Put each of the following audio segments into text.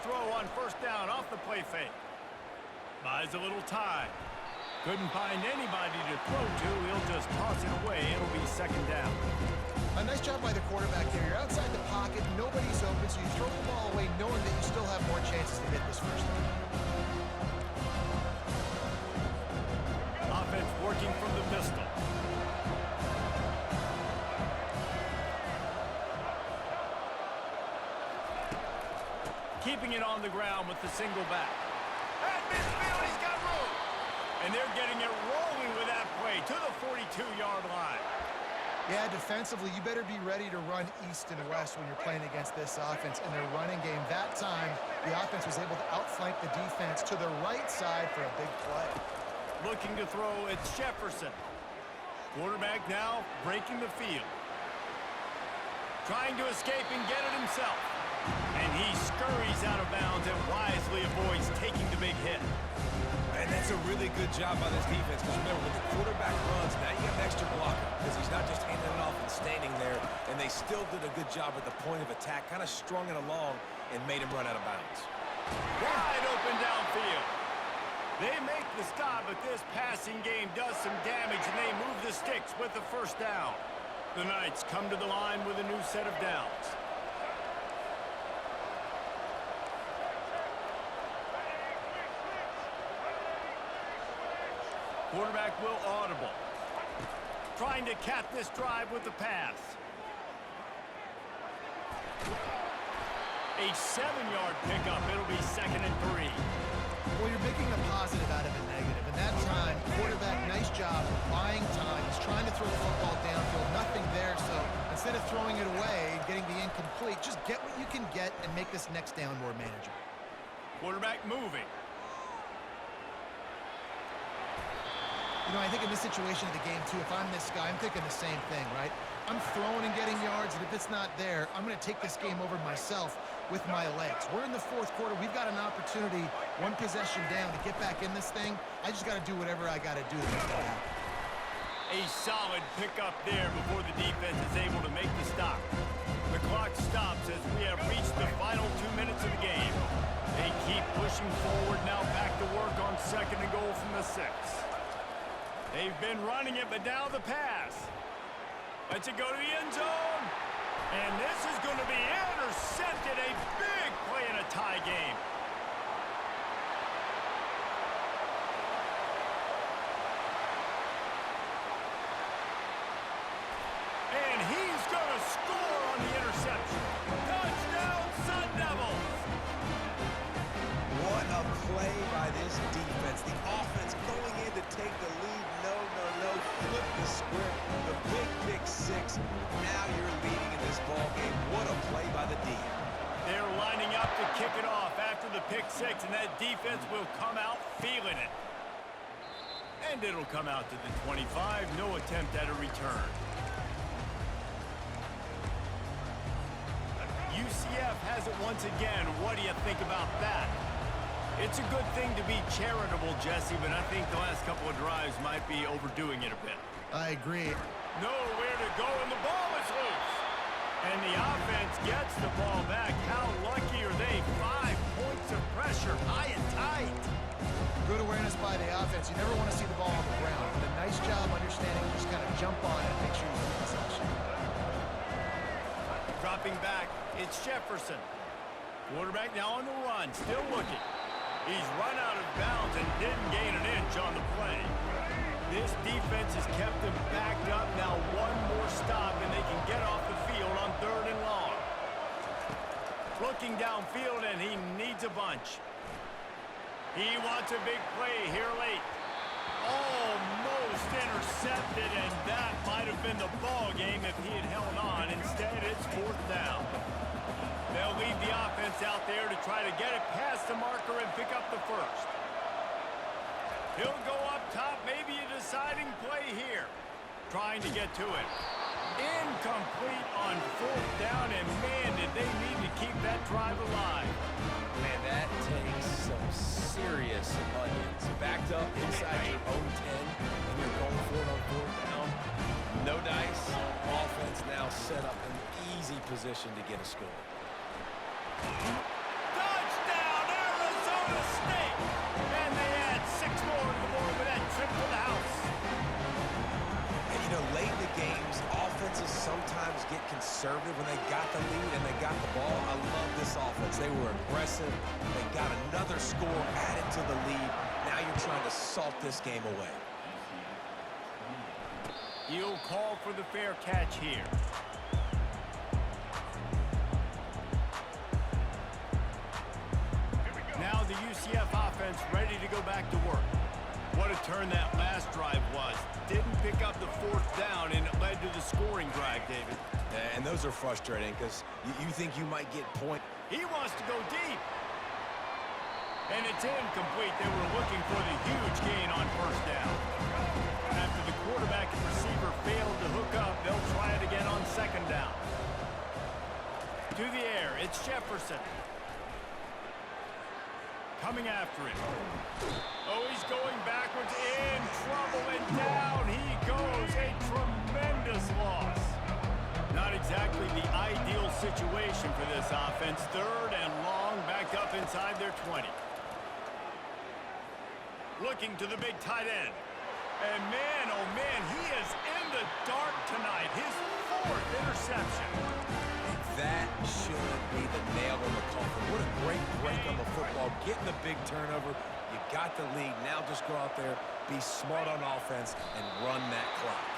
throw on first down off the play fake. Buys a little time. Couldn't find anybody to throw to. He'll just toss it away. It'll be second down. A nice job by the quarterback there. You're outside the pocket. Nobody's open, so you throw the ball away knowing that you still have more chances to get this first down. Offense working from the pistol. Keeping it on the ground with the single back. At midfield, he's got room. And they're getting it rolling with that play to the 42-yard line. Yeah, defensively, you better be ready to run east and west when you're playing against this offense in their running game. That time, the offense was able to outflank the defense to the right side for a big play. Looking to throw, it's Jefferson. Quarterback now breaking the field. Trying to escape and get it himself. And he scurries out of bounds and wisely avoids taking the big hit. And that's a really good job by this defense, because remember, when the quarterback runs, now you got an extra blocker, because he's not just handing it off and standing there, and they still did a good job at the point of attack, kind of strung it along and made him run out of bounds. Wide open downfield. They make the stop, but this passing game does some damage, and they move the sticks with the first down. The Knights come to the line with a new set of downs. Quarterback will audible. Trying to cap this drive with the pass. A 7-yard pickup. It'll be 2nd and 3. Well, you're making a positive out of a negative. And that time, quarterback, nice job buying time. He's trying to throw the football downfield. Nothing there, so instead of throwing it away and getting the incomplete, just get what you can get and make this next down more manageable. Quarterback moving. You know, I think in this situation of the game, too, if I'm this guy, I'm thinking the same thing, right? I'm throwing and getting yards, and if it's not there, I'm going to take this game over myself with my legs. We're in the fourth quarter. We've got an opportunity, one possession down, to get back in this thing. I just got to do whatever I got to do to make that happen. A solid pickup there before the defense is able to make the stop. The clock stops as we have reached the final 2 minutes of the game. They keep pushing forward, now back to work on 2nd and goal from the 6. They've been running it, but now the pass. Lets it go to the end zone. And this is going to be intercepted. A big play in a tie game. And he's going to score on the interception. Touchdown, Sun Devils. What a play by this defense. The offense going in to take the lead. No, flip the script, the big pick 6. Now you're leading in this ball game. What a play by the D. They're lining up to kick it off after the pick 6, and that defense will come out feeling it. And it'll come out to the 25. No attempt at a return. UCF has it once again. What do you think about that? It's a good thing to be charitable, Jesse, but I think the last couple of drives might be overdoing it a bit. I agree. Nowhere to go, and the ball is loose. And the offense gets the ball back. How lucky are they? 5 points of pressure, high and tight. Good awareness by the offense. You never want to see the ball on the ground, but a nice job understanding just kind of jump on it and make sure you keep possession. Dropping back, it's Jefferson. Quarterback now on the run, still looking. He's run out of bounds and didn't gain an inch on the play. This defense has kept them backed up. Now one more stop and they can get off the field on 3rd and long. Looking downfield and he needs a bunch. He wants a big play here late. Almost intercepted, and that might have been the ball game if he had held on. Instead, it's 4th down. They'll leave the offense out there to try to get it past the marker and pick up the first. He'll go up top, maybe a deciding play here. Trying to get to it. Incomplete on 4th down, and man, did they need to keep that drive alive. Man, that takes some serious onions. Backed up inside your own 10, and you're going for it on 4th down. No dice. Offense now set up an easy position to get a score. Touchdown! And they add 6 more to the board with that trip to the house. And, you know, late in the games, offenses sometimes get conservative when they got the lead and they got the ball. I love this offense. They were aggressive. They got another score added to the lead. Now you're trying to salt this game away. He'll call for the fair catch here. Now the UCF offense ready to go back to work. What a turn that last drive was. Didn't pick up the 4th down, and it led to the scoring drive, David. And those are frustrating because you think you might get point. He wants to go deep. And it's incomplete. They were looking for the huge gain on 1st down. After the quarterback and receiver failed to hook up, they'll try it again on 2nd down. To the air, it's Jefferson. Coming after him. Oh, he's going backwards, in trouble, and down he goes. A tremendous loss. Not exactly the ideal situation for this offense. 3rd and long, back up inside their 20. Looking to the big tight end. And man, oh man, he is in the dark tonight. His 4th interception. That should be the nail in the coffin. What a great break on the football. Getting the big turnover. You got the lead. Now just go out there, be smart on offense, and run that clock.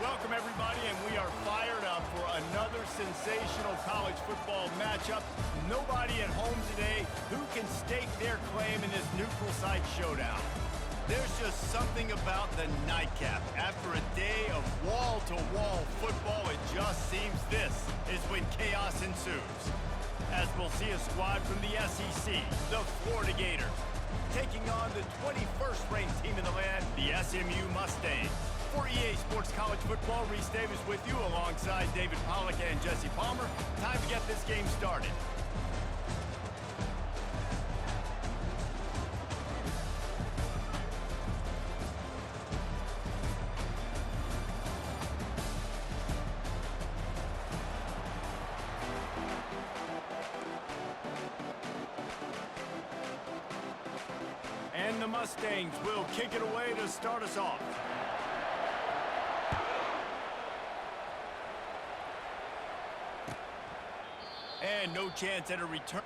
Welcome, everybody, and we are fired up for another sensational college football matchup. Nobody at home today who can stake their claim in this neutral site showdown. There's just something about the nightcap. After a day of wall-to-wall football, it just seems this is when chaos ensues. As we'll see a squad from the SEC, the Florida Gators, taking on the 21st ranked team in the land, the SMU Mustangs. For EA Sports College Football, Reese Davis with you alongside David Pollack and Jesse Palmer. Time to get this game started. And the Mustangs will kick it away to start us off. And no chance at a return.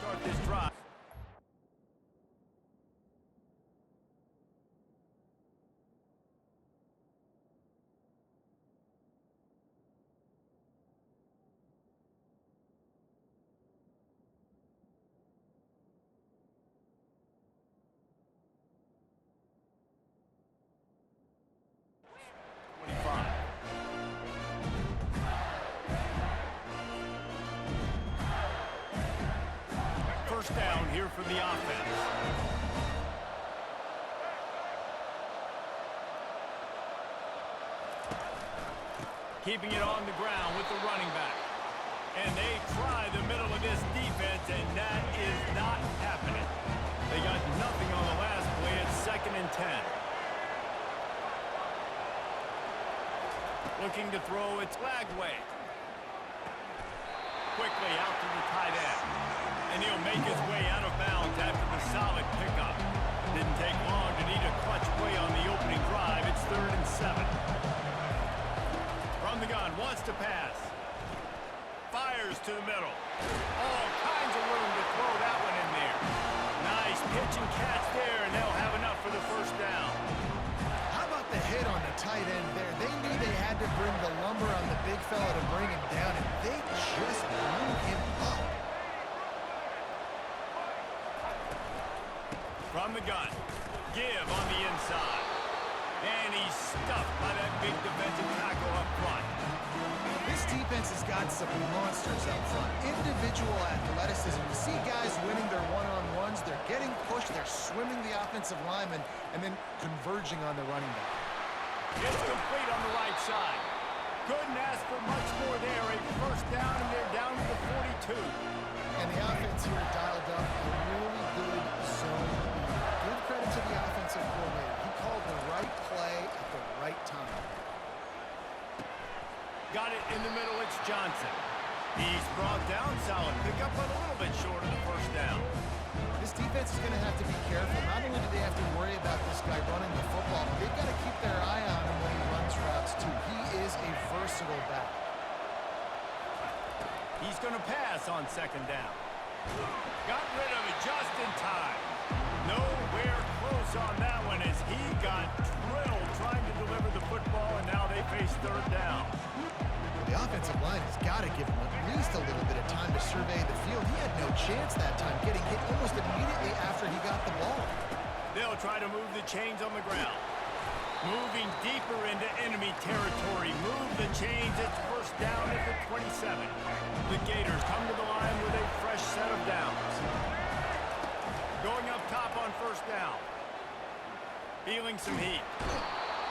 Start this drive. First down here for the offense. Keeping it on the ground with the running back. And they try the middle of this defense, and that is not happening. They got nothing on the last play. It's 2nd and 10. Looking to throw, it's Lagway. Quickly out to the tight end. And he'll make his way out of bounds after the solid pickup. Didn't take long to need a clutch bring the lumber on the big fella to bring him down, and they just blew him up. From the gun, give on the inside. And he's stuffed by that big defensive tackle up front. This defense has got some monsters up front. Individual athleticism. You see guys winning their one-on-ones. They're getting pushed. They're swimming the offensive lineman and then converging on the running back. It's complete on the right side. Couldn't ask for much more there. A first down, and they're down to the 42. And the offense here dialed up a really good zone read. Give credit to the offensive coordinator. He called the right play at the right time. Got it in the middle, it's Johnson. He's brought down, solid pickup, but a little bit short of the first down. This defense is going to have to be careful. Not only do they have to worry about this guy running the football, but they've got to keep their eye on him when he runs routes too. He is a versatile back. He's going to pass on second down. Got rid of it just in time. Nowhere close on that one as he got drilled trying to deliver the football, and now they face third down. Well, the offensive line has got to give him at least a little bit of time to survey the field. He had no chance that time, getting hit almost immediately after he got the ball. They'll try to move the chains on the ground. Moving deeper into enemy territory. Move the chains. It's first down at the 27. The Gators come to the line with a fresh set of downs. Going up top on first down. Feeling some heat.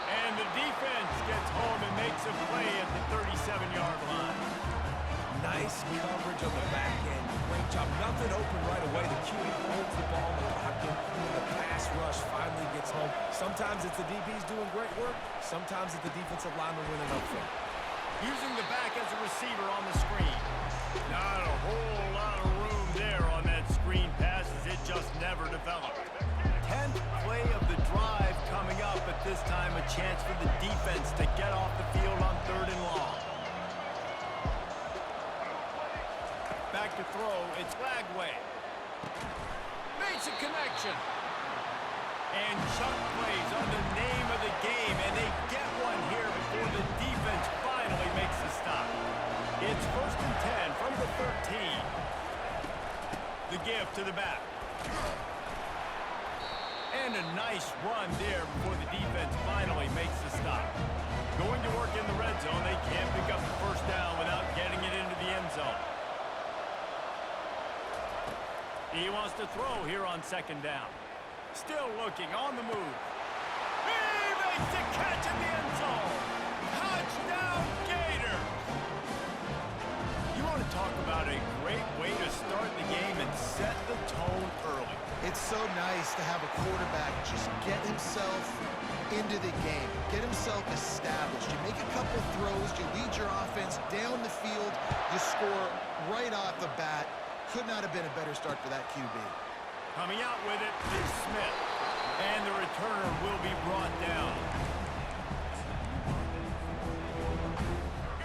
And the defense gets home and makes a play at the 37-yard line. Nice coverage on the back end. Great job. Nothing open right away. The QB holds the ball in the pocket, and the pass rush finally gets home. Sometimes it's the DBs doing great work. Sometimes it's the defensive lineman winning up front. Using the back as a receiver on the screen. Not a whole lot of room there on that screen pass as it just never developed. 10th play of the drive coming up, at this time a chance for the defense to get off the field on third and long. Back to throw, it's Lagway. Makes a connection. And Chuck plays on the name of the game, and they get one here before the defense finally makes the stop. It's first and 10 from the 13. The give to the back. And a nice run there before the defense finally makes the stop. Going to work in the red zone, they can't pick up the first down without getting it into the end zone. He wants to throw here on second down. Still looking on the move. He makes the catch in the end zone. Touchdown, Gators! You want to talk about a great way to start the game and set the tone early. It's so nice to have a quarterback just get himself into the game, get himself established. You make a couple throws, you lead your offense down the field, you score right off the bat. Could not have been a better start for that QB. Coming out with it is Smith. And the returner will be brought down.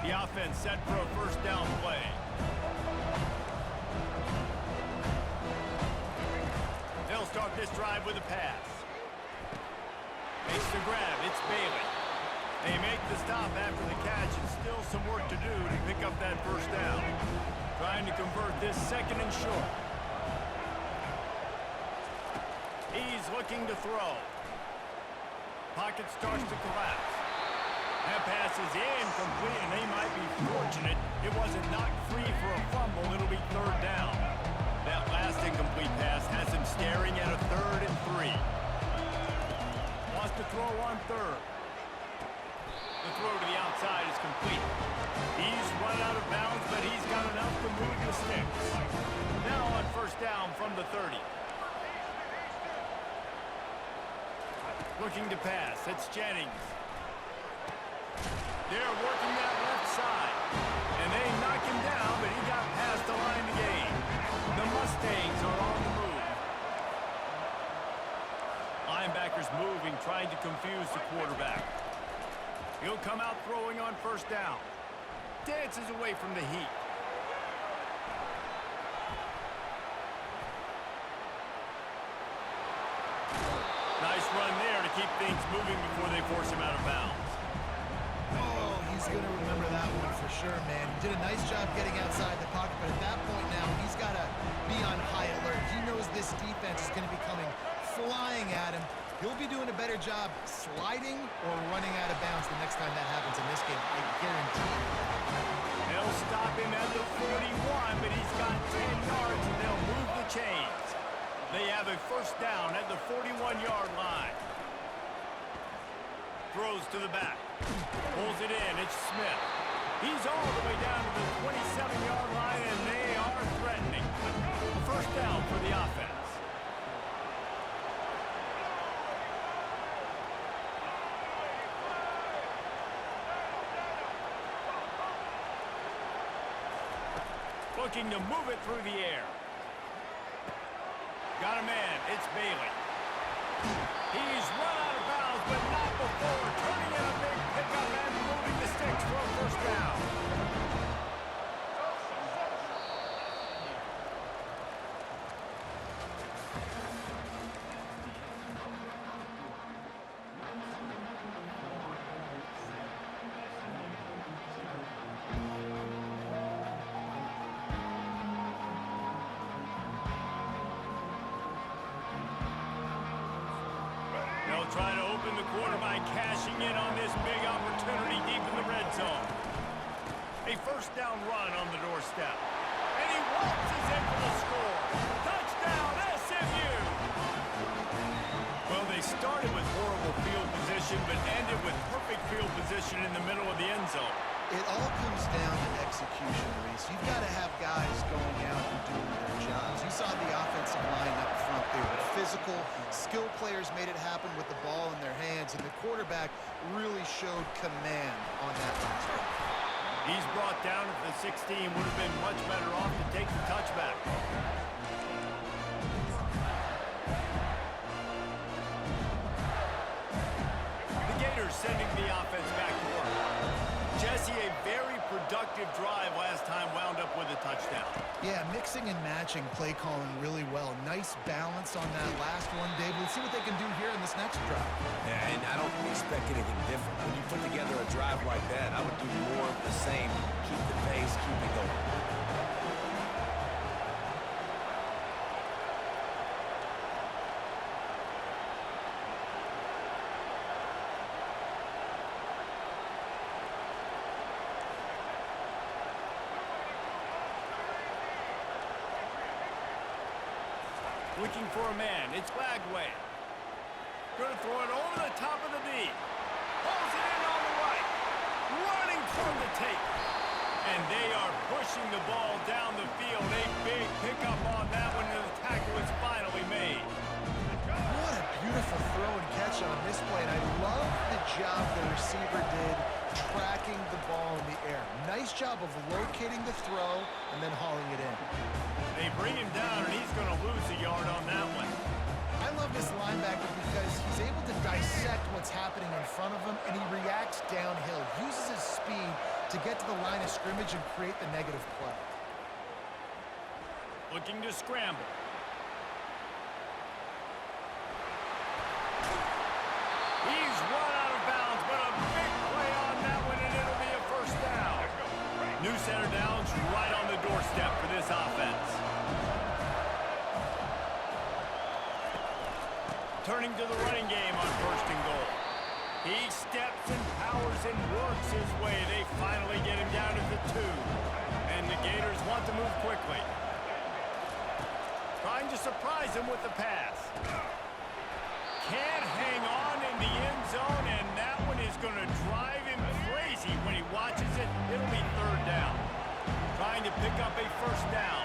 The offense set for a first down play. They'll start this drive with a pass. Makes the grab. It's Bailey. They make the stop after the catch, and still some work to do to pick up that first down. Trying to convert this second and short. He's looking to throw. Pocket starts to collapse. That pass is incomplete, and they might be fortunate it wasn't knocked free for a fumble. It'll be third down. That last incomplete pass has him staring at a 3rd and 3. Wants to throw on third. The throw to the outside is complete. He's run out of bounds, but he's got enough to move the sticks. Now on first down from the 30. Looking to pass. It's Jennings. They're working that left side. And they knock him down, but he got past the line to gain. The Mustangs are on the move. Linebackers moving, trying to confuse the quarterback. He'll come out throwing on first down. Dances away from the heat. Nice run there to keep things moving before they force him out of bounds. Oh, he he's going to remember that one for sure, man. He did a nice job getting outside the pocket, but at that point now, he's got to be on high alert. He knows this defense is going to be coming flying at him. He'll be doing a better job sliding or running out of bounds the next time that happens in this game, I guarantee you. They'll stop him at the 41, but he's got 10 yards, and they'll move the chains. They have a first down at the 41-yard line. Throws to the back. Pulls it in. It's Smith. He's all the way down to the 27-yard line, and they are threatening. A first down for the offense. Looking to move it through the air. Got a man. It's Bailey. He's run out of bounds, but not before turning in a big pickup and moving the sticks for a first down. They'll try to open the quarter by cashing in on this big opportunity deep in the red zone. A first down run on the doorstep. And he waltzes in for the score. Touchdown, SMU! Well, they started with horrible field position, but ended with perfect field position in the middle of the end zone. It all comes down to execution, Reese. You've got to have guys going out and doing their jobs. You saw the offensive line up front. They were physical. Skilled players made it happen with the ball in their hands, and the quarterback really showed command on that last drive. He's brought down at the 16. Would have been much better off to take the touchback. The Gators sending the offense back to work. Jesse, a very productive drive last time, wound up with a touchdown. Yeah, mixing and matching play calling really well. Nice balance on that last one, Dave. Let's see what they can do here in this next drive. Yeah, and I don't expect anything different. When you put together a drive like that, I would do more of the same. Keep the pace, keep it going. Looking for a man. It's Bagway. Going to throw it over the top of the knee. Pulls it in on the right. Running toward the tape. And they are pushing the ball down the field. A big pickup on that one, and the tackle is finally made. What a beautiful throw and catch on this play. And I love the job the receiver did tracking the ball in the air. Nice job of locating the throw and then hauling it in. They bring him down, and he's going to lose a yard on that one. I love this linebacker because he's able to dissect what's happening in front of him, and he reacts downhill, uses his speed to get to the line of scrimmage and create the negative play. Looking to scramble. He's run out of bounds, but a big play on that one, and it'll be a first down. New center downs right on the doorstep for this offense. Turning to the running game on first and goal. He steps and powers and works his way. They finally get him down to the 2. And the Gators want to move quickly. Trying to surprise him with the pass. Can't hang on in the end zone, and that one is going to drive him crazy when he watches it. It'll be third down. Trying to pick up a first down.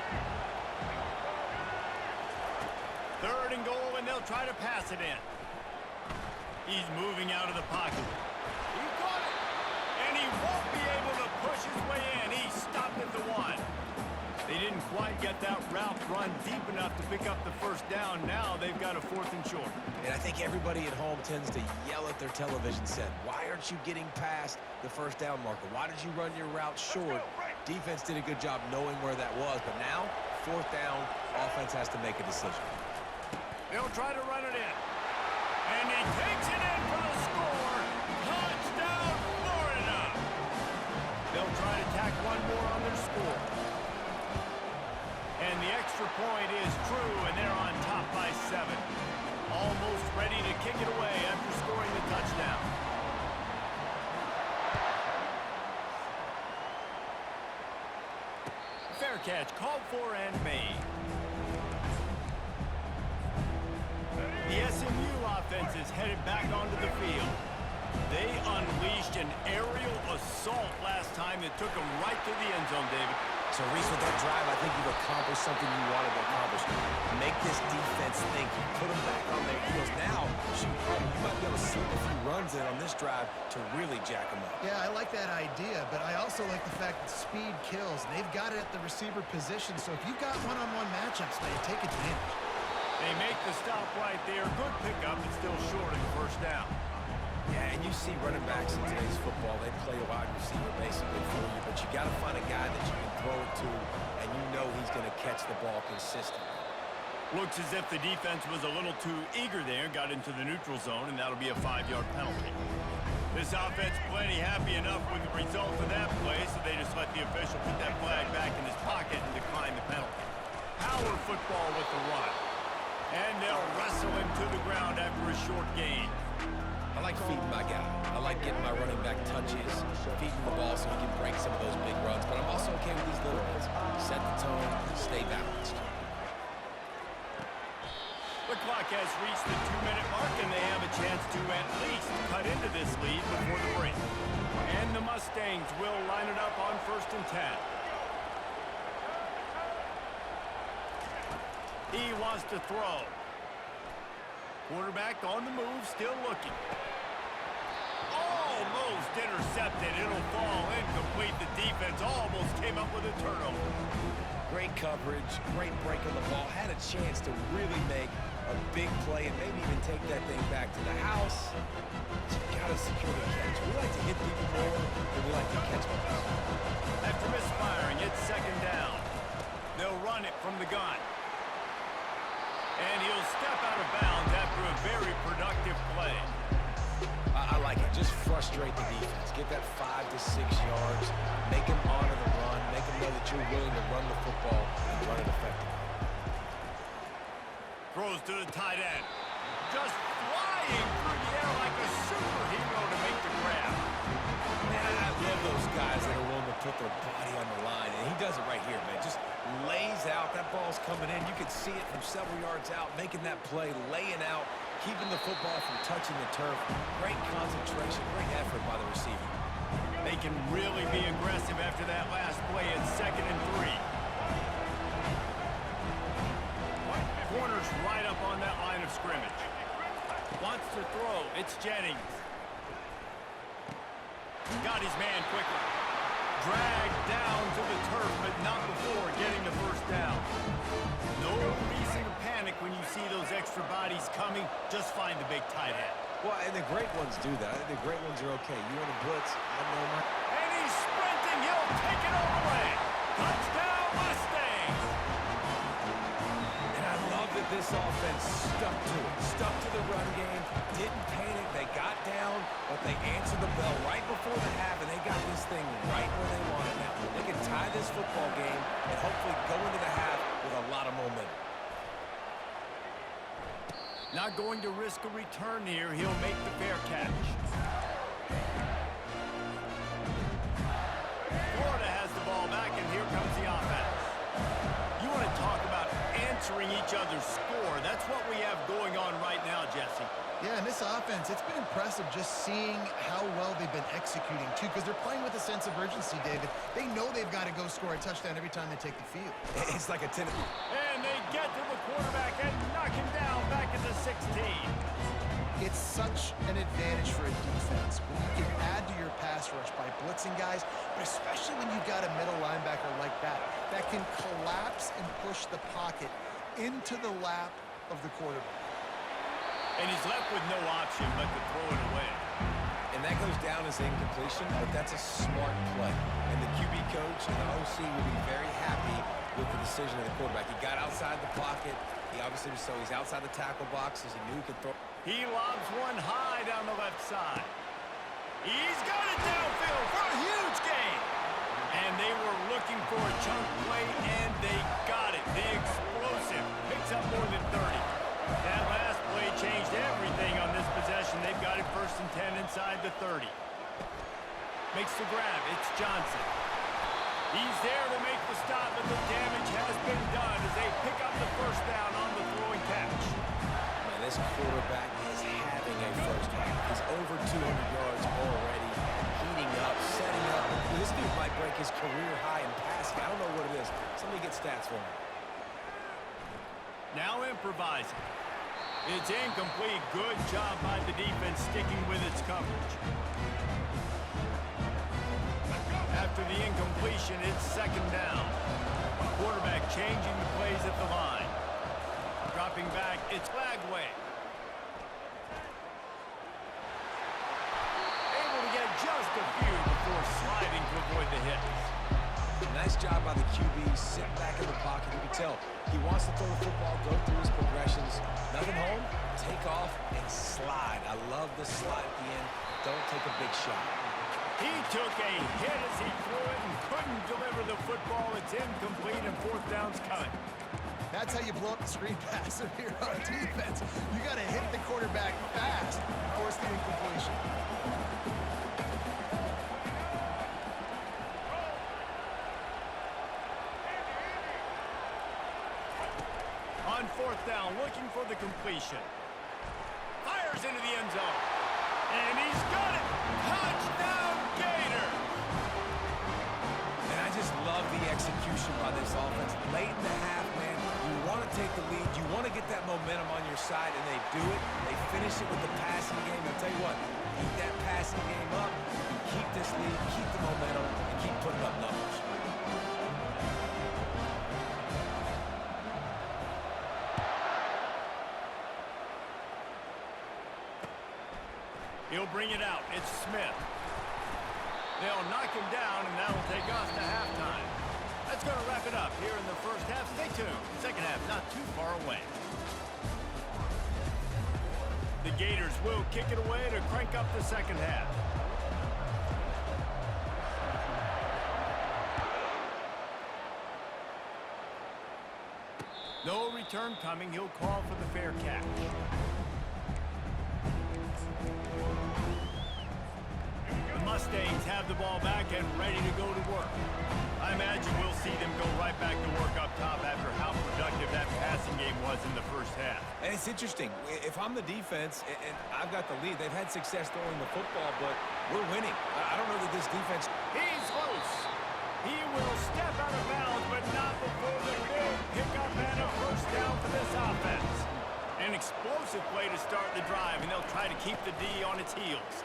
Third and goal, and they'll try to pass it in. He's moving out of the pocket. He got it, and he won't be able to push his way in. He stopped at the 1. They didn't quite get that route run deep enough to pick up the first down. Now they've got a 4th and short. And I think everybody at home tends to yell at their television set. Why aren't you getting past the first down marker? Why did you run your route short? Defense did a good job knowing where that was, but now, 4th down, offense has to make a decision. They'll try to run it in. And he takes it in for the score. Touchdown, Florida. called for and made. The SMU offense is headed back onto the field. They unleashed an aerial assault last time that took them right to the end zone, David. So, Reese, with that drive, I think you've accomplished something you wanted to accomplish. Make this defense think. You put them back on their heels. Now, shoot, you might be able to slip a few runs in on this drive to really jack them up. Yeah, I like that idea, but I also like the fact that speed kills. And they've got it at the receiver position, so if you've got one-on-one matchups, man, take advantage. They make the stop right there. Good pickup, but still short of the first down. Yeah, and you see running backs in today's football, they play a wide receiver basically for you, but you got to find a guy that you can throw it to, and you know he's going to catch the ball consistently. Looks as if the defense was a little too eager there, got into the neutral zone, and that'll be a 5-yard penalty. This offense plenty happy enough with the result of that play, so they just let the official put that flag back in his pocket and decline the penalty. Power football with the run. And they'll wrestle him to the ground after a short gain. I like feeding my guy. I like getting my running back touches, feeding the ball so he can break some of those big runs, but I'm also okay with these little ones. Set the tone, stay balanced. The clock has reached the 2-minute mark, and they have a chance to at least cut into this lead before the break. And the Mustangs will line it up on 1st and 10. He wants to throw. Quarterback on the move, still looking. Almost intercepted. It'll fall incomplete. The defense almost came up with a turnover. Great coverage, great break on the ball. Had a chance to really make a big play and maybe even take that thing back to the house. But you got to secure the catch. We like to hit people more than we like to catch balls. After misfiring, it's 2nd down. They'll run it from the gun. And he'll step out of bounds after a very productive play. I like it. Just frustrate the defense. Get that 5 to 6 yards. Make them honor the run. Make them know that you're willing to run the football and run it effectively. Throws to the tight end. Just flying through the air like a superhero to make the grab. Man, I love those guys that are willing to put their body on the line. And he does it right here, man. Just lays out. That ball's coming in. You can see it from several yards out, making that play, laying out, keeping the football from touching the turf. Great concentration, great effort by the receiver. They can really be aggressive after that last play. It's 2nd and 3. Corner's right up on that line of scrimmage. Wants to throw. It's Jennings. Got his man quickly. Dragged down to the turf, but not before getting the first down. No reason to panic when you see those extra bodies coming. Just find the big tight end. Well, and the great ones do that. I think the great ones are okay. You want to blitz? I know my... And he's sprinting. He'll take it all the way. Touchdown, Mustangs! And I love that this offense stuck to it. Stuck to the run game. Didn't panic. They got down, but they answered the bell right before the half, and they got this thing right where they want it now. They can tie this football game and hopefully go into the half with a lot of momentum. Not going to risk a return here. He'll make the fair catch. Florida has the ball back, and here comes the offense. You want to talk about answering each other's score. That's what we have going on right now, Jesse. Yeah, and this offense, it's been impressive just seeing how well they've been executing, too, because they're playing with a sense of urgency, David. They know they've got to go score a touchdown every time they take the field. It's like a tennis. And they get to the quarterback and knock him down back at the 16. It's such an advantage for a defense when you can add to your pass rush by blitzing guys, but especially when you've got a middle linebacker like that can collapse and push the pocket into the lap of the quarterback. And he's left with no option but to throw it away. And that goes down as incompletion, but that's a smart play. And the QB coach and the OC will be very happy with the decision of the quarterback. He got outside the pocket. He obviously was so he's outside the tackle box as he knew he could throw. He lobs one high down the left side. He's got it downfield for a huge gain. And they were looking for a chunk play, and they got it. The explosive picks up more than 30. That last play changed everything on this possession. They've got it 1st and 10 inside the 30. Makes the grab. It's Johnson. He's there to make the stop, but the damage has been done as they pick up the first down on the throwing catch. Man, this quarterback is having a first half. He's over 200 yards already, heating up, setting up. This dude might break his career high in passing. I don't know what it is. Somebody get stats for him. Now improvising. It's incomplete. Good job by the defense sticking with its coverage. After the incompletion, it's second down. Quarterback changing the plays at the line. Dropping back, it's Lagway. Able to get just a few before sliding to avoid the hits. Nice job by the QB, sitting back in the pocket. You can tell he wants to throw the football, go through his progressions. Nothing home, take off, and slide. I love the slide at the end. Don't take a big shot. He took a hit as he threw it and couldn't deliver the football. It's incomplete and fourth down's coming. That's how you blow up the screen pass if you're on defense. You got to hit the quarterback fast and force the incompletion. On fourth down, looking for the completion. Fires into the end zone. And he's got it! Touchdown, Gators! And I just love the execution by this offense. Late in the half, man, you want to take the lead. You want to get that momentum on your side, and they do it. They finish it with the passing game. I'll tell you what, keep that passing game up. Keep this lead, keep the momentum, and keep putting up numbers. He'll bring it out. It's Smith. They'll knock him down, and that'll take us to halftime. That's going to wrap it up here in the first half. Stay tuned. Second half not too far away. The Gators will kick it away to crank up the second half. No return coming. He'll call for the fair catch. The Mustangs have the ball back and ready to go to work. I imagine we'll see them go right back to work up top after how productive that passing game was in the first half. And it's interesting. If I'm the defense and I've got the lead, they've had success throwing the football, but we're winning. I don't know that this defense... He's loose. He will step out of bounds, but not before the big pickup and a first down for this offense. An explosive play to start the drive, and they'll try to keep the D on its heels.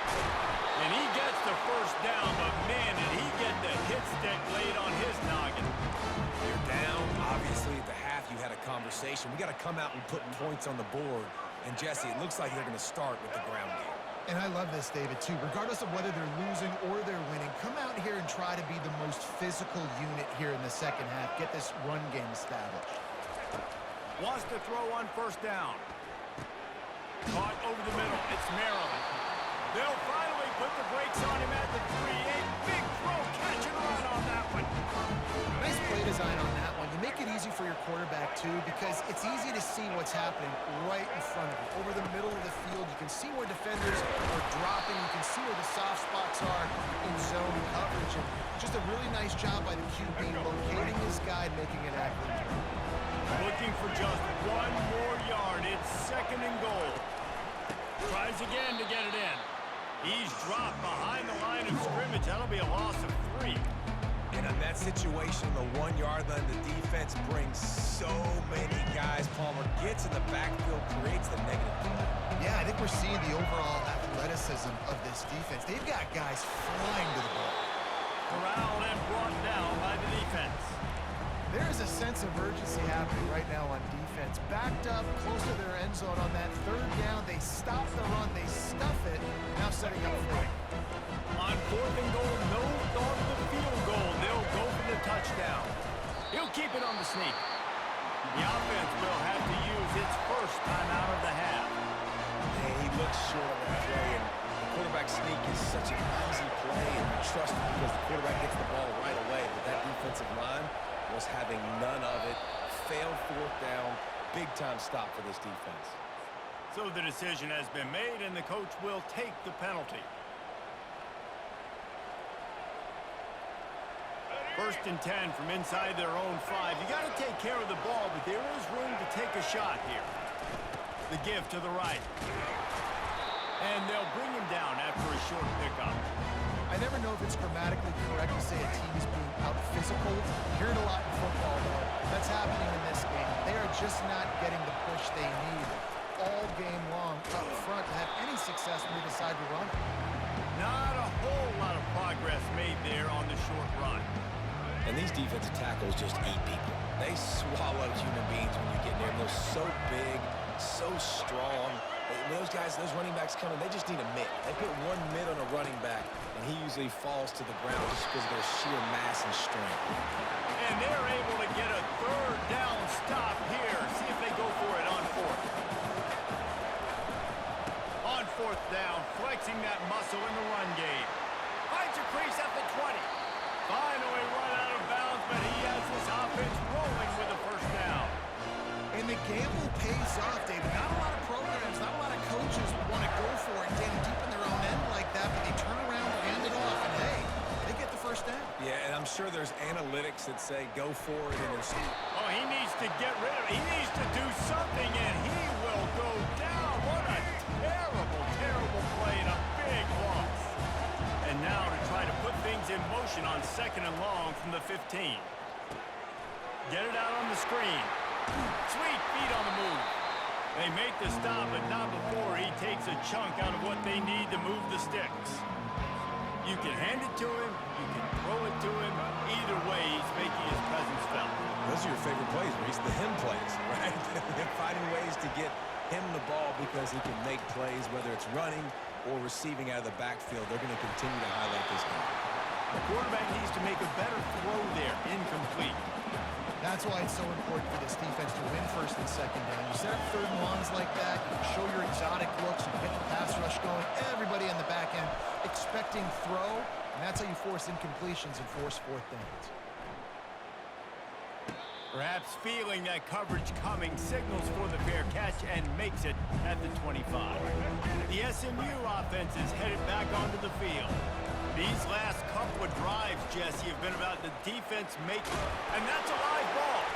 And he gets the first down, but man, did he get the hit stick laid on his noggin. You're down. Obviously, at the half, you had a conversation. We got to come out and put points on the board. And, Jesse, it looks like they're going to start with the ground game. And I love this, David, too. Regardless of whether they're losing or they're winning, come out here and try to be the most physical unit here in the second half. Get this run game established. Wants to throw on first down. Caught over the middle. It's Maryland. They'll finally put the brakes on him at the 3. A big throw, catch and run on that one. Nice play design on that one. You make it easy for your quarterback, too, because it's easy to see what's happening right in front of you. Over the middle of the field, you can see where defenders are dropping. You can see where the soft spots are in zone coverage. And just a really nice job by the QB locating his guy and making it accurate. Looking for just one more yard. It's second and goal. Tries again to get it in. He's dropped behind the line of scrimmage. That'll be a loss of 3. And in that situation, the 1-yard line, the defense brings so many guys. Palmer gets in the backfield, creates the negative play. Yeah, I think we're seeing the overall athleticism of this defense. They've got guys flying to the ball. Corralled and brought down by the defense. There is a sense of urgency happening right now on defense. Backed up, close to their end zone on that third down. They stop the run, they stuff it. Now setting up for it. On fourth and goal, no thought of the field goal. They'll go for the touchdown. He'll keep it on the sneak. The offense will have to use its first time out of the half. Hey, he looks short on that play, and the quarterback sneak is such an easy play, and you trust it because the quarterback gets the ball right away. But that defensive line was having none of it. Failed fourth down. Big-time stop for this defense. So the decision has been made, and the coach will take the penalty. First and 10 from inside their own 5. You got to take care of the ball, but there is room to take a shot here. The give to the right. And they'll bring him down after a short pickup. I never know if it's grammatically correct to say a team is being out-physical. You hear it a lot in football, though. That's happening in this game. They are just not getting the push they need all game long up front to have any success when they decide to run it. Not a whole lot of progress made there on the short run. And these defensive tackles just eat people. They swallow human beings when you get near them. They're so big, so strong. When those guys, those running backs come in, they just need a mitt. They put one mitt on a running back, and he usually falls to the ground just because of their sheer mass and strength. And they're able to get a third down stop here. See if they go for it on fourth. On fourth down, flexing that muscle in the run game. Finds a crease at the 20. Finally run out of bounds, but he has this offense rolling with a first down. And the gamble pays off, David. Not a lot of programs, not a lot of coaches want to go for it, getting deep in their own end like that, but they turn around, hand it off, and hey, they get the first down. Yeah, and I'm sure there's analytics that say go for it, and there's... Oh, he needs to get rid of it. He needs to do something, and he will go down. What a terrible, terrible play and a big loss. And now to try to put things in motion on second and long from the 15. Get it out on the screen. Sweet feet on the move. They make the stop, but not before he takes a chunk out of what they need to move the sticks. You can hand it to him, you can throw it to him. Either way, he's making his presence felt. Those are your favorite plays, Reese, the him plays, right? They're finding ways to get him the ball because he can make plays, whether it's running or receiving out of the backfield. They're going to continue to highlight this guy. The quarterback needs to make a better throw there, incomplete. That's why it's so important for this defense to win first and second down. You set up third and longs like that, you can show your exotic looks, you can get the pass rush going, everybody on the back end expecting throw, and that's how you force incompletions and force fourth downs. Perhaps feeling that coverage coming, signals for the fair catch and makes it at the 25. The SMU offense is headed back onto the field. These last couple of drives, Jesse, have been about the defense making, and that's a live ball.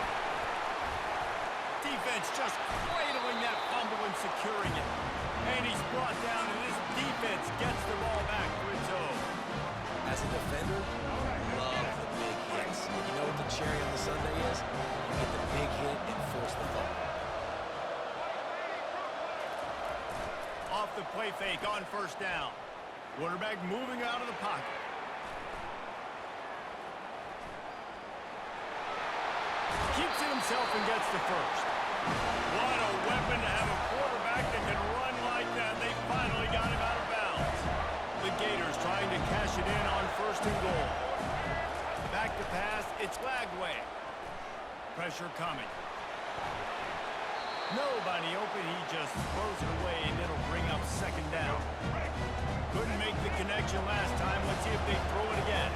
Defense just cradling that fumble and securing it. And he's brought down, and this defense gets the ball back for its own. As a defender, love the big hits. And you know what the cherry on the sundae is? You get the big hit and force the fumble. Off the play fake on first down. Quarterback moving out of the pocket. Keeps it himself and gets the first. What a weapon to have a quarterback that can run like that. They finally got him out of bounds. The Gators trying to cash it in on first and goal. Back to pass, it's Lagway. Pressure coming. Nobody open, he just throws it away, and it'll bring up second down. Couldn't make the connection last time. Let's see if they throw it again.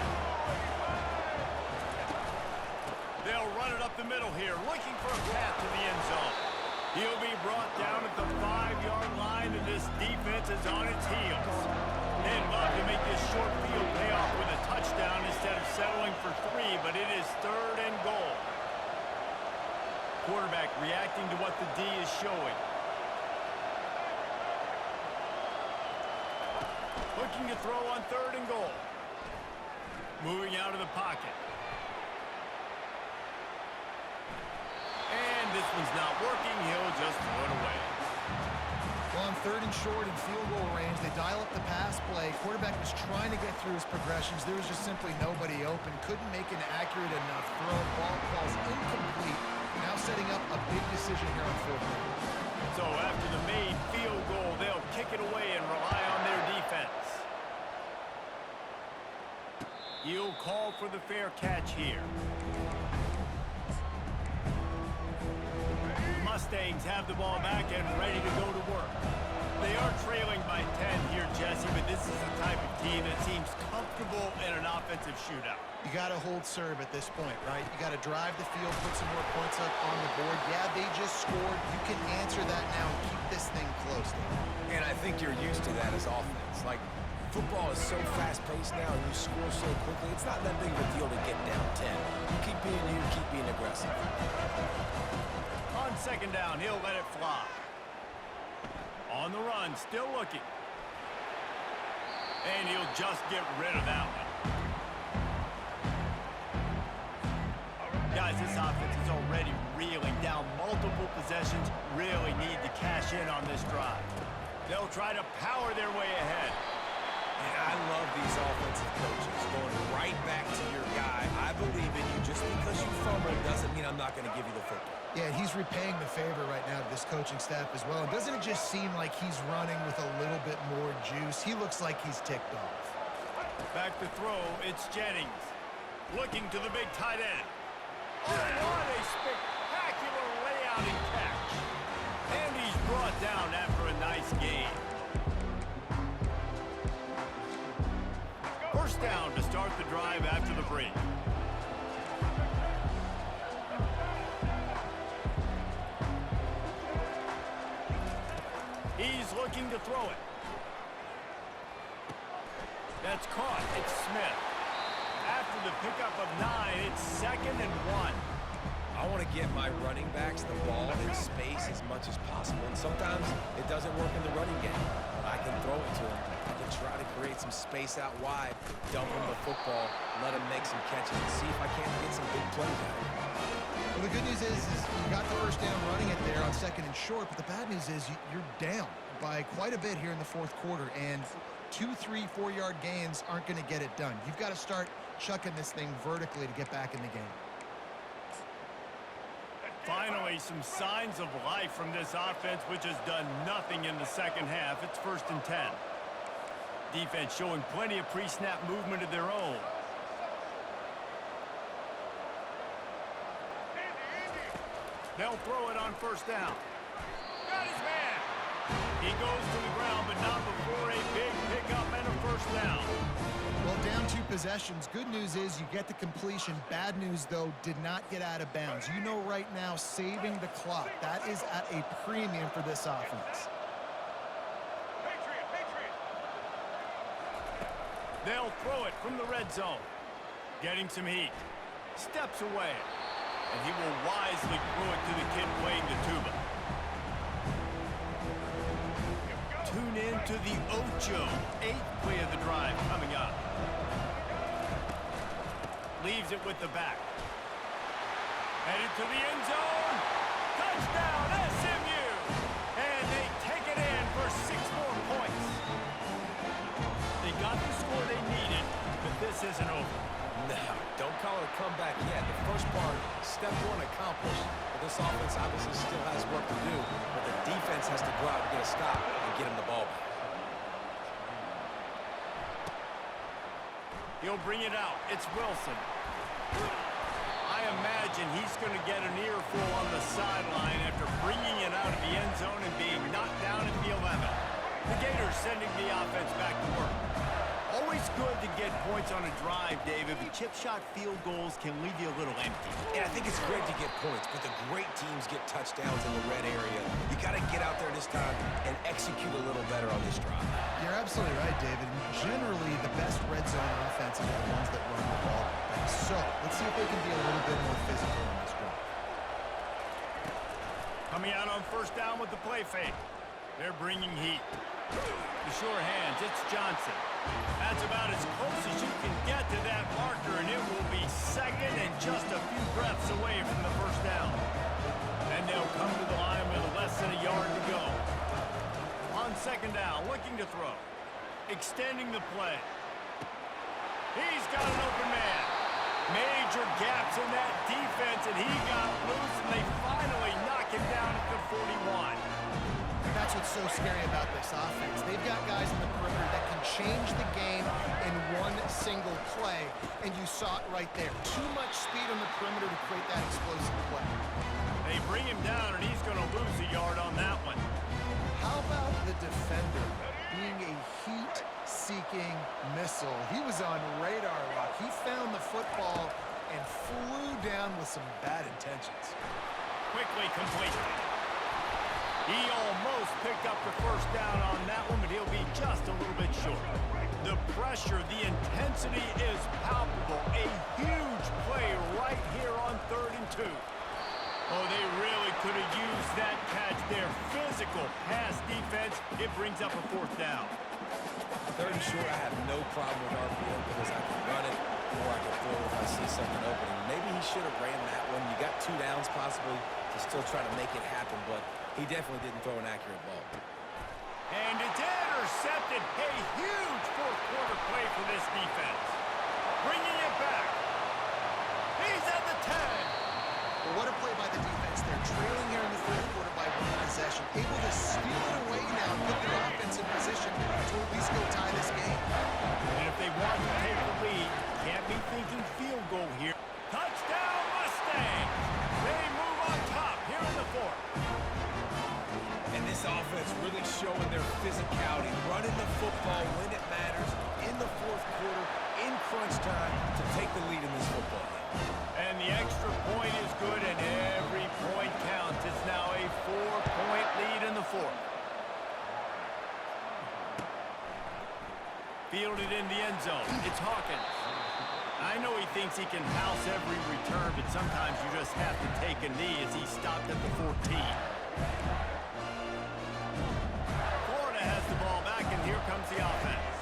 They'll run it up the middle here, looking for a path to the end zone. He'll be brought down at the 5-yard line, and this defense is on its heels. They'd love to make this short field pay off with a touchdown instead of settling for 3, but it is third and goal. Quarterback reacting to what the D is showing. Looking to throw on third and goal. Moving out of the pocket. And this one's not working. He'll just throw it away. Well, on third and short and field goal range, they dial up the pass play. Quarterback was trying to get through his progressions. There was just simply nobody open. Couldn't make an accurate enough throw. Ball falls incomplete. Now setting up a big decision here on fourth down. So after the made field goal, they'll kick it away and rely on their defense. He'll call for the fair catch here. The Mustangs have the ball back and ready to go to work. They are trailing by 10 here, Jesse, but this is the type of team that seems comfortable in an offensive shootout. You got to hold serve at this point, right? You got to drive the field, put some more points up on the board. Yeah, they just scored. You can answer that now and keep this thing close. And I think you're used to that as offense. Like, Football is so fast-paced now, and you score so quickly, it's not that big of a deal to get down 10. You keep being you, keep being aggressive. On second down, he'll let it fly. On the run, still looking. And he'll just get rid of that one. Guys, this offense is already reeling down multiple possessions. Really need to cash in on this drive. They'll try to power their way ahead. And I love these offensive coaches going right back to your guy. I believe in you. Just because you fumble doesn't mean I'm not going to give you the football. Yeah, he's repaying the favor right now to this coaching staff as well. And doesn't it just seem like he's running with a little bit more juice? He looks like he's ticked off. Back to throw, it's Jennings. Looking to the big tight end. Oh, what a spectacular layout and catch. And he's brought down after a nice gain. First down to start the drive after the break. He's looking to throw it. That's caught. It's Smith. After the pickup of 9, it's 2nd and 1. I want to get my running backs the ball in space as much as possible. And sometimes it doesn't work in the running game. But I can throw it to them. I can try to create some space out wide, dump them the football, let them make some catches, and see if I can't get some big plays out of it. Well, the good news is you got the first down running it there on 2nd and short, but the bad news is you're down by quite a bit here in the 4th quarter, and 2, 3, 4-yard gains aren't going to get it done. You've got to start chucking this thing vertically to get back in the game. Finally, some signs of life from this offense, which has done nothing in the second half. It's 1st and 10. Defense showing plenty of pre-snap movement of their own. They'll throw it on first down. Got his man. He goes to the ground, but not before a big pickup and a first down. Well, down 2 possessions. Good news is you get the completion. Bad news, though, did not get out of bounds. You know right now, saving the clock, that is at a premium for this offense. They'll throw it from the red zone. Getting some heat. Steps away. And he will wisely throw it to the kid playing the tuba. Tune in to the Ocho. 8th play of the drive coming up. Leaves it with the back. Headed to the end zone. Touchdown, SMU! And they take it in for 6 more points. They got the score they needed, but this isn't over. No, don't call it a comeback yet. The first part, step 1 accomplished. But this offense obviously still has work to do. But the defense has to go out and get a stop and get him the ball back. He'll bring it out. It's Wilson. I imagine he's going to get an earful on the sideline after bringing it out of the end zone and being knocked down at the 11. The Gators sending the offense back to work. Always good to get points on a drive, David, but chip shot field goals can leave you a little empty. Yeah, I think it's great to get points, but the great teams get touchdowns in the red area. You got to get out there this time and execute a little better on this drive. You're absolutely right, David. Generally, the best red zone offenses are the ones that run the ball best. So, let's see if they can be a little bit more physical in this drive. Coming out on first down with the play fake. They're bringing heat. The sure hands, it's Johnson. That's about as close as you can get to that marker, and it will be 2nd and just a few breaths away from the first down. And they'll come to the line with less than a yard to go. On second down, looking to throw. Extending the play. He's got an open man. Major gaps in that defense, and he got loose, and they finally knock him down at the 41. That's what's so scary about this offense. They've got guys in the perimeter that can change the game in one single play, and you saw it right there. Too much speed on the perimeter to create that explosive play. They bring him down, and he's going to lose a yard on that one. How about the defender being a heat-seeking missile? He was on radar lock. He found the football and flew down with some bad intentions. Quickly complete. He almost picked up the first down on that one, but he'll be just a little bit short. The pressure, the intensity is palpable. A huge play right here on 3rd and 2. Oh, they really could have used that catch there. Physical pass defense. It brings up a 4th down. 3rd and short, I have no problem with RPO because I can run it or I can throw if I see something opening. Maybe he should have ran that one. You got 2 downs possibly to still try to make it happen, but he definitely didn't throw an accurate ball. And it's intercepted. A huge 4th quarter play for this defense. Bringing it back. He's at the 10. Well, what a play by the defense. They're trailing here in the 4th quarter by 1 possession. Able to steal it away now and put their offense in position to at least go tie this game. And if they want to take the lead, can't be thinking field goal here. Touchdown Mustangs! They move on top here in the 4th. And this offense really showing their physicality, running the football when it matters, in the 4th quarter, in crunch time, to take the lead in this football game. And the extra point is good, and every point counts. It's now a 4-point lead in the 4th. Fielded in the end zone. It's Hawkins. I know he thinks he can house every return, but sometimes you just have to take a knee as he stopped at the 14. Florida has the ball back, and here comes the offense.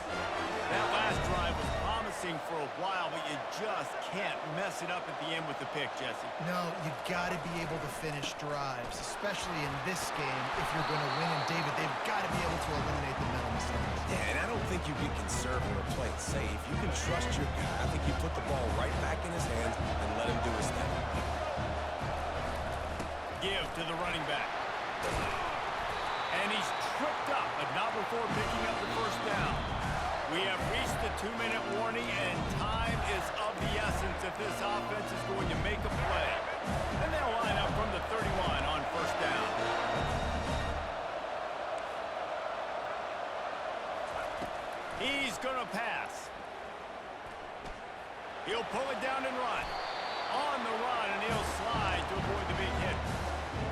That last drive was promising for a while, but you just can't mess it up at the end with the pick, Jesse. No, you got to be able to finish drives, especially in this game. If you're going to win, and David, they've got to be able to eliminate the mental mistakes. Yeah, and I don't think you get conservative or play it safe. You can trust your guy. I think you put the ball right back in his hands and let him do his thing. Give to the running back. And he's tripped up, but not before picking up the 1st down. We have reached the 2-minute warning, and time is of the essence if this offense is going to make a play. And they'll line up from the 31 on 1st down. He's going to pass. He'll pull it down and run. On the run, and he'll slide to avoid the big hit.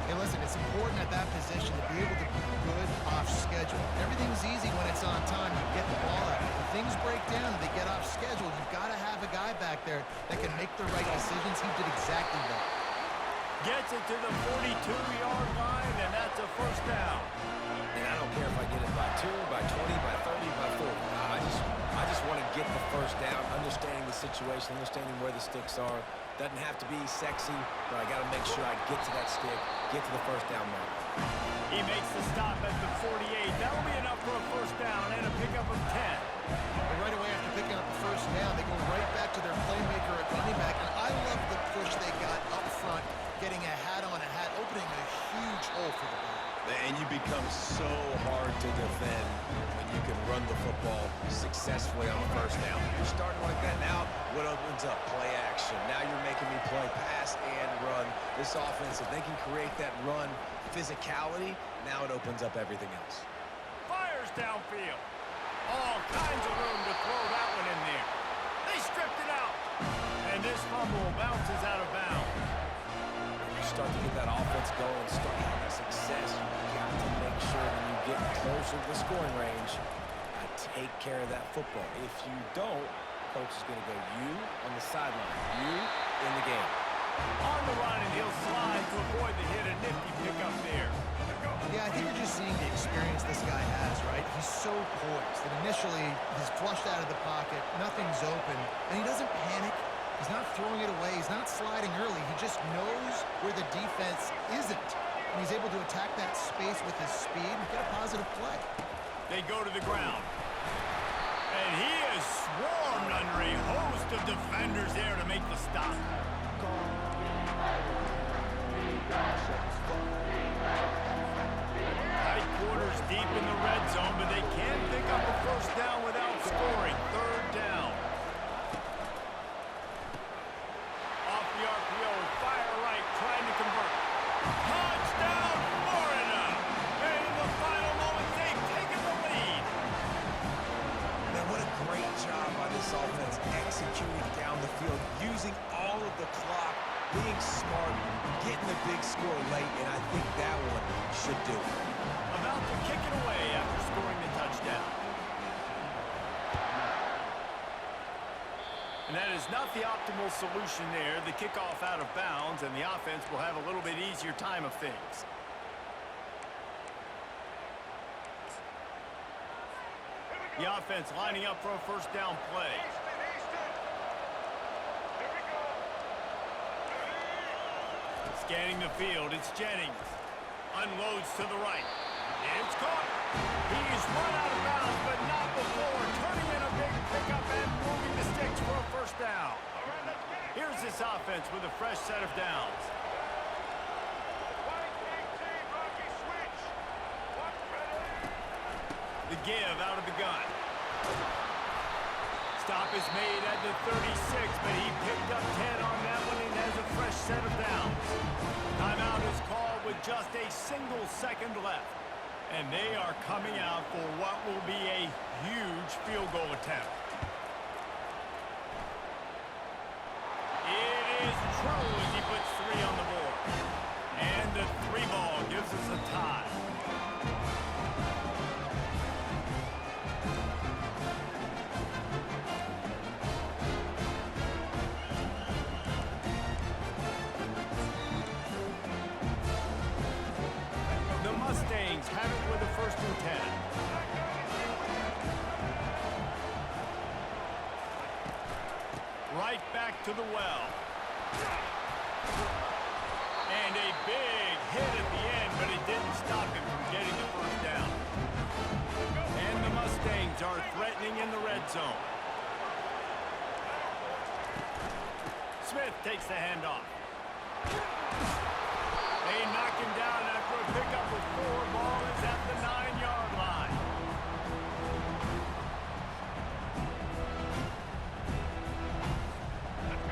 Hey, listen, it's important at that position to be able to be good off schedule. Everything's easy when it's on time. You get the ball out. When things break down and they get off schedule, you've got to have a guy back there that can make the right decisions. He did exactly that. Gets it to the 42-yard line, and that's a 1st down. And I don't care if I get it by 2, by 20, by 30, by 40. I just want to get the 1st down, understanding the situation, understanding where the sticks are. Doesn't have to be sexy, but I got to make sure I get to that stick, get to the 1st down mark. He makes the stop at the 48. That'll be enough for a 1st down and a pickup of 10. But right away after picking up the 1st down, they go right back to their playmaker at running back. And I love the push they got up front, getting a hat on a hat, opening a huge hole for the ball. And you become so hard to defend when you can run the football successfully on 1st down. You're starting like that now, what opens up? Play action. Now you're making me play pass and run. This offense, if they can create that run physicality, now it opens up everything else. Fires downfield. All kinds of room to throw that one in there. They stripped it out. And this fumble bounces out of bounds. You start to get that offense going, start having success, you got to make sure when you get closer to the scoring range, take care of that football. If you don't, coach is going to go you on the sideline, you in the game. On the run, and he'll slide to avoid the hit. A nifty pickup there. Yeah, I think you're just seeing the experience this guy has, right? He's so poised that initially he's flushed out of the pocket, nothing's open, and he doesn't panic. He's not throwing it away. He's not sliding early. He just knows where the defense isn't. And he's able to attack that space with his speed and get a positive play. They go to the ground. And he is swarmed under a host of defenders there to make the stop. Tight quarters deep in the red zone, but they can pick up a 1st down without scoring. 3rd down. Off the RPO, fire right, trying to convert. Touchdown, Florida! And in the final moments, they've taken the lead. Man, what a great job by this offense executing down the field, using all of the clock, being smart, getting the big score late, and I think that one should do it. About to kick it away after scoring the touchdown. that is not the optimal solution there. The kickoff out of bounds, and the offense will have a little bit easier time of things. The offense lining up for a first down play. Scanning the field, it's Jennings. Unloads to the right. It's caught. He's run out of bounds, but not before. Turning in a big pickup and moving the sticks for a first down. Here's this offense with a fresh set of downs. The give out of the gun. Stop is made at the 36, but he picked up 10 on that one and has a fresh set of downs. Timeout is called with just a single second left. And they are coming out for what will be a huge field goal attempt. It is true as he puts 3 on the board. And the 3 ball gives us a tie. Mustangs have it with a 1st and 10. Right back to the well. And a big hit at the end, but it didn't stop him from getting the first down. And the Mustangs are threatening in the red zone. Smith takes the handoff. They knock him down after a pickup with 4. Ball is at the 9-yard line.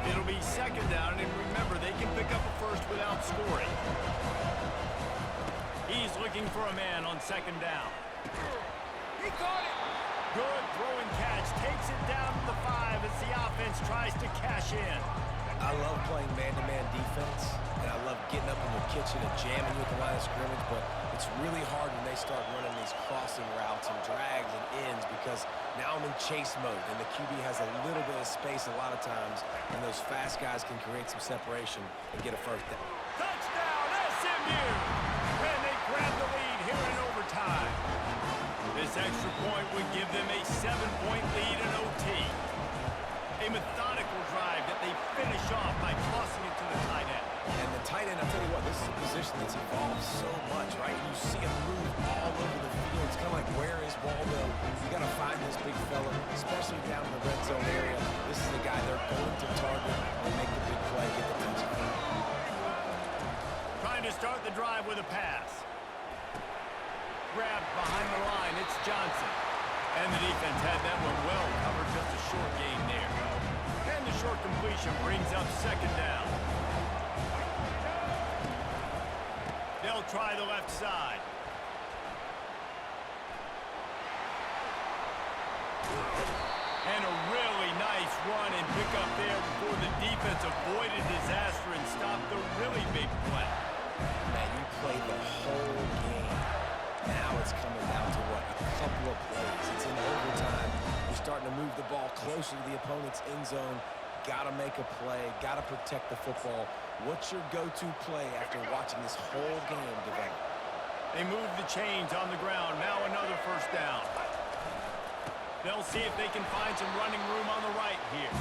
It'll be 2nd down, and remember, they can pick up a first without scoring. He's looking for a man on 2nd down. He caught it! Good throw and catch. Takes it down to the 5 as the offense tries to cash in. I love playing man-to-man defense, and I love getting up in your kitchen and jamming you at the line of scrimmage, but it's really hard when they start running these crossing routes and drags and ends because now I'm in chase mode, and the QB has a little bit of space a lot of times, and those fast guys can create some separation and get a first down. Touchdown, SMU! And they grab the lead here in overtime. This extra point would give them a 7-point lead in OT. A methodical drive that they finish off by tossing it to the tight end. And the tight end, I'll tell you what, this is a position that's evolved so much, right? You see him move all over the field. It's kind of like, where is Waldo? You got to find this big fella, especially down in the red zone area. This is the guy they're going to target and make the big play, get the touchdown. Trying to start the drive with a pass. Grabbed behind the line, it's Johnson. And the defense had that one well covered, just a short gain there. And the short completion brings up 2nd down. They'll try the left side. And a really nice run and pick up there before the defense avoided disaster and stopped the really big play. Man, you played the whole game. Now it's coming down to what? A couple of plays. It's in overtime. You're starting to move the ball closer to the opponent's end zone. Got to make a play. Got to protect the football. What's your go-to play after watching this whole game develop? They move the chains on the ground. Now another first down. They'll see if they can find some running room on the right here.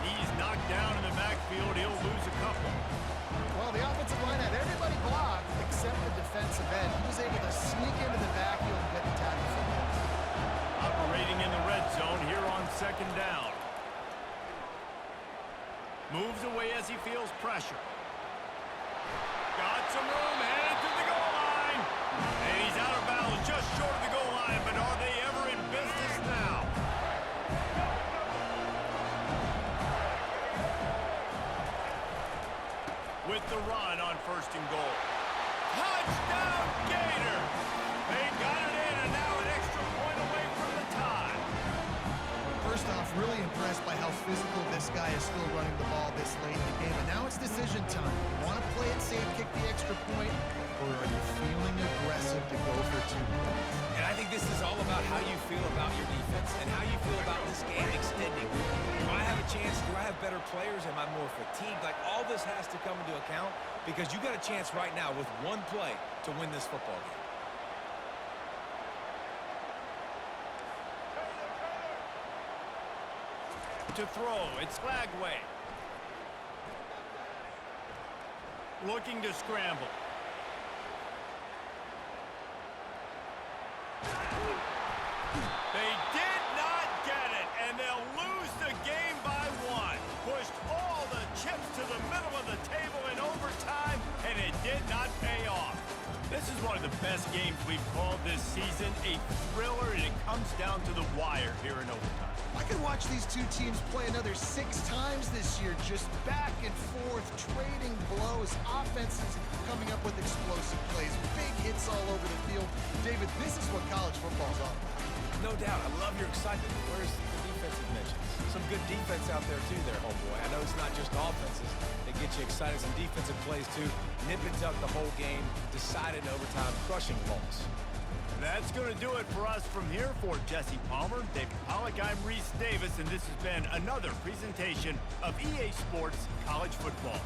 He's knocked down in the backfield. He'll lose a couple. Well, the offensive line had everybody blocked except the defensive end. He was able to sneak into the backfield and get the tackle from him. Operating in the red zone here on 2nd down. Moves away as he feels pressure. Got some room, headed to the goal line. And he's out of bounds just short of the goal line, but are they ever in business now? With the run on 1st and goal. Touchdown, Gators! They got it in, and now an extra point away from the tie. First off, really impressed by how physical this guy is still running the ball this late in the game. And now it's decision time. You want to play it safe, kick the extra point, or are you feeling aggressive to go for 2 points? And I think this is all about how you feel about your defense and how you feel about this game extending. Do I have a chance chance? Do I have better players? Am I more fatigued? Like, all this has to come into account because you got a chance right now with one play to win this football game. To throw, it's Lagway. Looking to scramble. They did not get it, and they'll lose the game by 1. Pushed all the chips to the middle of the table in overtime, and it did not pay off. This is one of the best games we've called this season, a thriller, and it comes down to the wire here in overtime. I could watch these two teams play another 6 times this year, just back and forth, trading blows, offenses coming up with explosive plays, big hits all over the field. David, this is what college football is all about. No doubt. I love your excitement. Where's the defensive mentions? Some good defense out there, too, there, homeboy. I know it's not just offenses that get you excited. Some defensive plays, too. Nip and tuck the whole game. Decided in overtime. Crushing loss. That's going to do it for us from here. For Jesse Palmer, David Pollack, I'm Reese Davis, and this has been another presentation of EA Sports College Football.